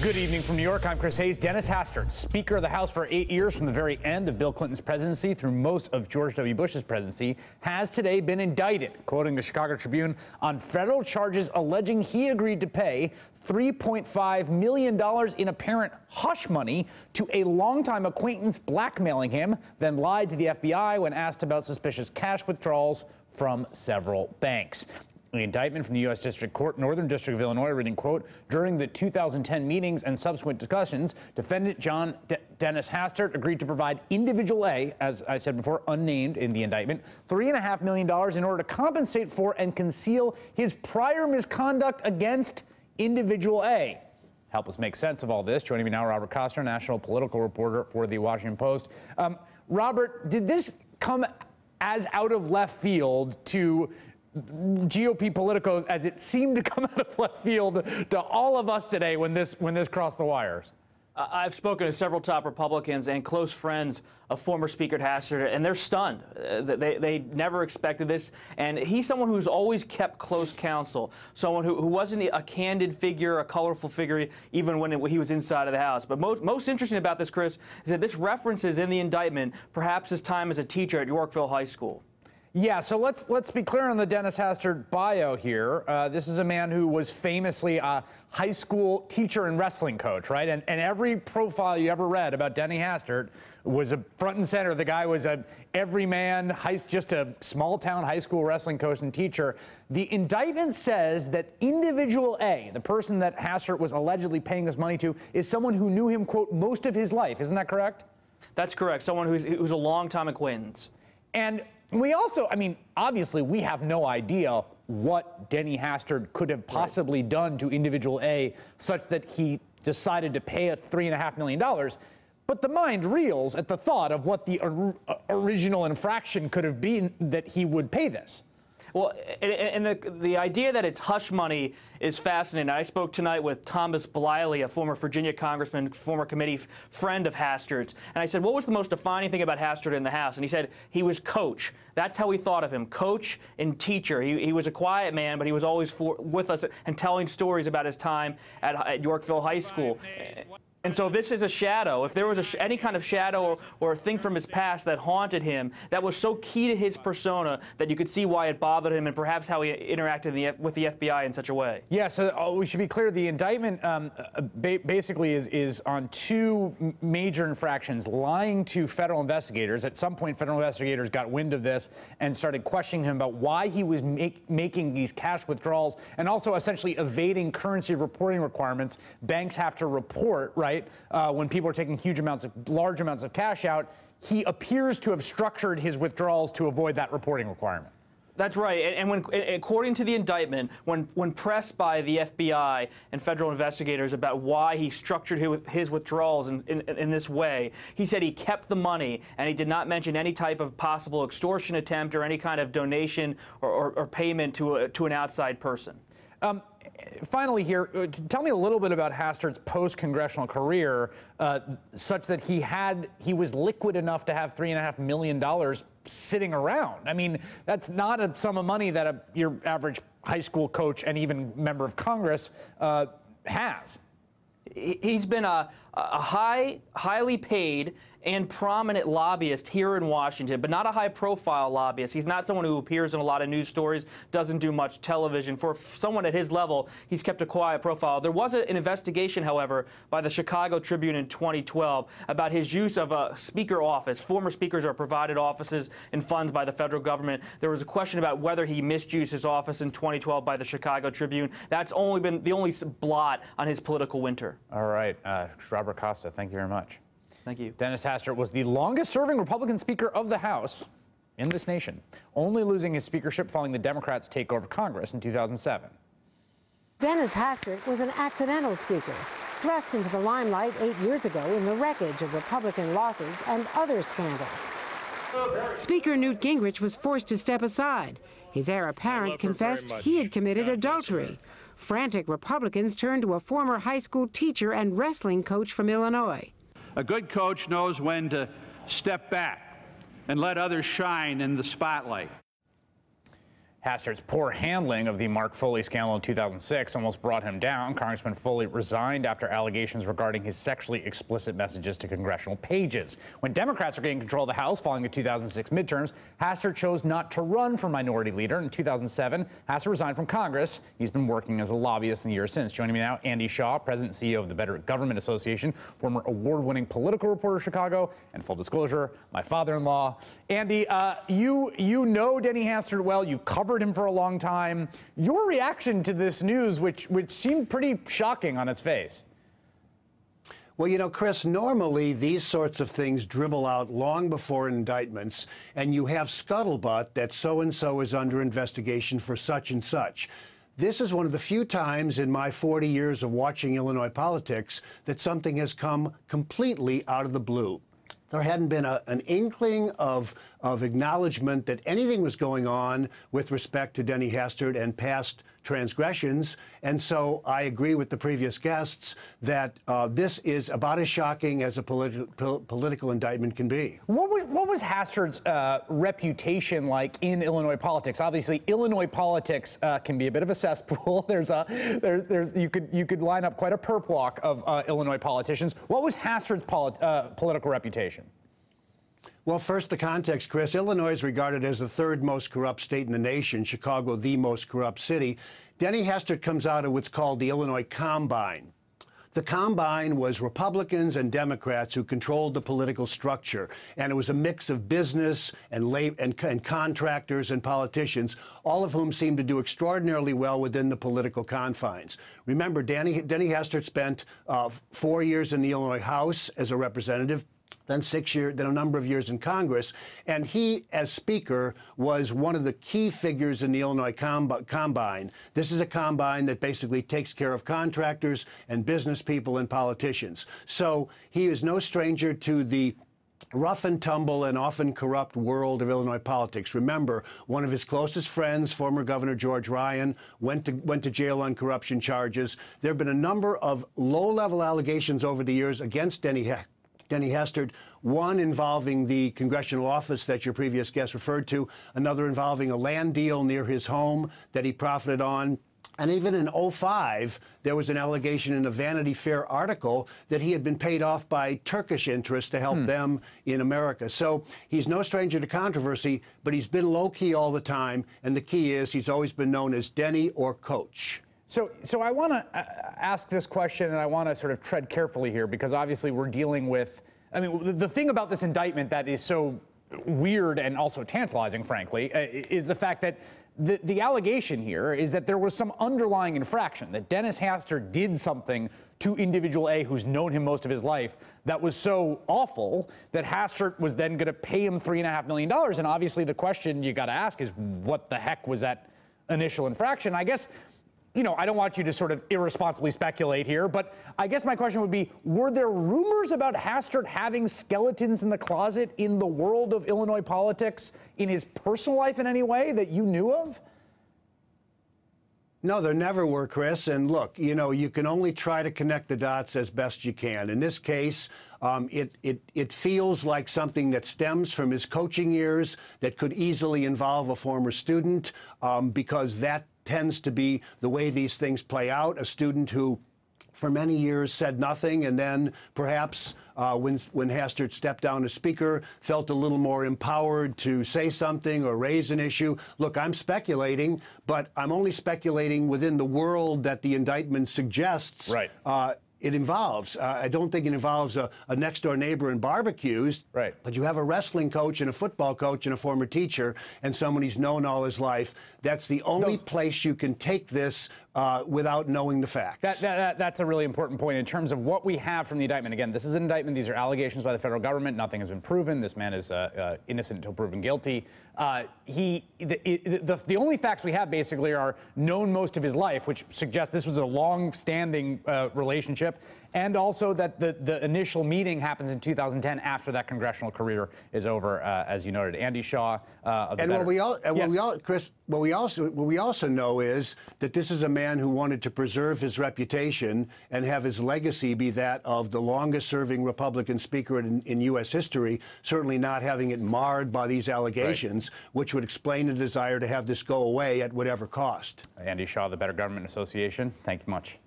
Good evening from New York. I'm Chris Hayes. Dennis Hastert, Speaker of the House for 8 years from the very end of Bill Clinton's presidency through most of George W. Bush's presidency, has today been indicted, quoting the Chicago Tribune, on federal charges alleging he agreed to pay $3.5 million in apparent hush money to a longtime acquaintance, blackmailing him, then lied to the FBI when asked about suspicious cash withdrawals from several banks. The indictment from the U.S. District Court, Northern District of Illinois, reading, quote, during the 2010 meetings and subsequent discussions, defendant Dennis Hastert agreed to provide individual A, as I said before, unnamed in the indictment, $3.5 million in order to compensate for and conceal his prior misconduct against individual A. Help us make sense of all this. Joining me now, Robert Costner, national political reporter for The Washington Post. Robert, did this come as out of left field to GOP politicos as it seemed to come out of left field to all of us today when this crossed the wires? I've spoken to several top Republicans and close friends of former Speaker Hastert, and they're stunned. They never expected this, and he's someone who's always kept close counsel, someone who wasn't a candid figure, a colorful figure, even when he was inside of the House. But most interesting about this, Chris, is that this references in the indictment perhaps his time as a teacher at Yorkville High School. Yeah, so let's be clear on the Dennis Hastert bio here. This is a man who was famously a high school teacher and wrestling coach, right? And every profile you ever read about Denny Hastert was a front and center. The guy was a everyman, just a small-town high school wrestling coach and teacher. The indictment says that individual A, the person that Hastert was allegedly paying this money to, is someone who knew him, quote, most of his life. Isn't that correct? That's correct. Someone who's a longtime acquaintance. And we also, I mean, obviously we have no idea what Denny Hastert could have possibly done to individual A such that he decided to pay a $3.5 million. But the mind reels at the thought of what the original infraction could have been that he would pay this. Well, and the idea that it's hush money is fascinating. I spoke tonight with Thomas Bliley, a former Virginia congressman, former committee friend of Hastert's, and I said, what was the most defining thing about Hastert in the House? And he said he was coach. That's how we thought of him, coach and teacher. He was a quiet man, but he was always with us and telling stories about his time at Yorkville High School. And so this is a shadow. If there was any kind of shadow or a thing from his past that haunted him, that was so key to his persona that you could see why it bothered him and perhaps how he interacted with the FBI in such a way. Yeah, so we should be clear. The indictment basically is on two major infractions: lying to federal investigators. At some point, federal investigators got wind of this and started questioning him about why he was making these cash withdrawals, and also essentially evading currency reporting requirements. Banks have to report, right? When people are taking large amounts of cash out, he appears to have structured his withdrawals to avoid that reporting requirement. That's right. And according to the indictment, when pressed by the FBI and federal investigators about why he structured his withdrawals in this way, he said he kept the money and he did not mention any type of possible extortion attempt or any kind of donation or payment to an outside person. Finally here, tell me a little bit about Hastert's post-congressional career, such that he was liquid enough to have $3.5 million sitting around. I mean, that's not a sum of money that your average high school coach and even member of Congress has. He's been a highly paid and prominent lobbyist here in Washington, but not a high-profile lobbyist. He's not someone who appears in a lot of news stories, doesn't do much television. For someone at his level, he's kept a quiet profile. There was an investigation, however, by the Chicago Tribune in 2012 about his use of a speaker office. Former speakers are provided offices and funds by the federal government. There was a question about whether he misused his office in 2012 by the Chicago Tribune. That's only been the only blot on his political winter. All right. Robert Costa, thank you very much. Thank you. Dennis Hastert was the longest-serving Republican Speaker of the House in this nation, only losing his speakership following the Democrats' takeover of Congress in 2007. Dennis Hastert was an accidental speaker, thrust into the limelight 8 years ago in the wreckage of Republican losses and other scandals. Speaker Newt Gingrich was forced to step aside. His heir apparent confessed he had committed adultery. Frantic Republicans turned to a former high school teacher and wrestling coach from Illinois. A good coach knows when to step back and let others shine in the spotlight. Hastert's poor handling of the Mark Foley scandal in 2006 almost brought him down. Congressman Foley resigned after allegations regarding his sexually explicit messages to congressional pages. When Democrats are getting control of the House following the 2006 midterms, Hastert chose not to run for minority leader. In 2007, Hastert resigned from Congress. He's been working as a lobbyist in the years since. Joining me now, Andy Shaw, President and CEO of the Better Government Association, former award-winning political reporter of Chicago, and full disclosure, my father-in-law. Andy, you know Denny Hastert well. You've covered him for a long time. Your reaction to this news, which seemed pretty shocking on its face. Well, you know, Chris, normally these sorts of things dribble out long before indictments, and you have scuttlebutt that so-and-so is under investigation for such and such. This is one of the few times in my 40 years of watching Illinois politics that something has come completely out of the blue. There hadn't been an inkling of acknowledgement that anything was going on with respect to Denny Hastert and past transgressions. And so I agree with the previous guests that this is about as shocking as a political indictment can be. What was Hastert's reputation like in Illinois politics? Obviously, Illinois politics can be a bit of a cesspool. You could line up quite a perp walk of Illinois politicians. What was Hastert's political reputation? Well, first, the context, Chris. Illinois is regarded as the third most corrupt state in the nation, Chicago the most corrupt city. Denny Hastert comes out of what's called the Illinois Combine. The Combine was Republicans and Democrats who controlled the political structure, and it was a mix of business and contractors and politicians, all of whom seemed to do extraordinarily well within the political confines. Remember, Denny Hastert spent 4 years in the Illinois House as a representative, then a number of years in Congress, and he, as Speaker, was one of the key figures in the Illinois Combine. This is a combine that basically takes care of contractors and business people and politicians. So he is no stranger to the rough and tumble and often corrupt world of Illinois politics. Remember, one of his closest friends, former Governor George Ryan, went to jail on corruption charges. There have been a number of low-level allegations over the years against Denny Hastert, one involving the congressional office that your previous guest referred to, another involving a land deal near his home that he profited on. And even in 2005, there was an allegation in a Vanity Fair article that he had been paid off by Turkish interests to help them in America. So he's no stranger to controversy, but he's been low-key all the time. And the key is he's always been known as Denny or Coach. So I want to ask this question, and I want to sort of tread carefully here, because obviously we're dealing with, I mean, the thing about this indictment that is so weird and also tantalizing, frankly, is the fact that the allegation here is that there was some underlying infraction, that Dennis Hastert did something to individual A, who's known him most of his life, that was so awful that Hastert was then going to pay him $3.5 million. And obviously the question you got to ask is, what the heck was that initial infraction? I guess, you know, I don't want you to sort of irresponsibly speculate here, but I guess my question would be, were there rumors about Hastert having skeletons in the closet in the world of Illinois politics, in his personal life in any way that you knew of? No, there never were, Chris. And look, you know, you can only try to connect the dots as best you can. In this case, it feels like something that stems from his coaching years that could easily involve a former student, because that tends to be the way these things play out. A student who for many years said nothing, and then perhaps when Hastert stepped down as Speaker, felt a little more empowered to say something or raise an issue. Look, I'm speculating, but I'm only speculating within the world that the indictment suggests. Right. It involves. I don't think it involves a next-door neighbor and barbecues. Right. But you have a wrestling coach and a football coach and a former teacher and someone he's known all his life. That's the only place you can take this without knowing the facts. That's a really important point in terms of what we have from the indictment. Again, this is an indictment. These are allegations by the federal government. Nothing has been proven. This man is innocent until proven guilty. The only facts we have basically are known most of his life, which suggests this was a long-standing relationship, and also that the initial meeting happens in 2010 after that congressional career is over, as you noted. Andy Shaw. Chris, what we also know is that this is a man who wanted to preserve his reputation and have his legacy be that of the longest-serving Republican speaker in U.S. history, certainly not having it marred by these allegations, which would explain the desire to have this go away at whatever cost. Andy Shaw, the Better Government Association, thank you much.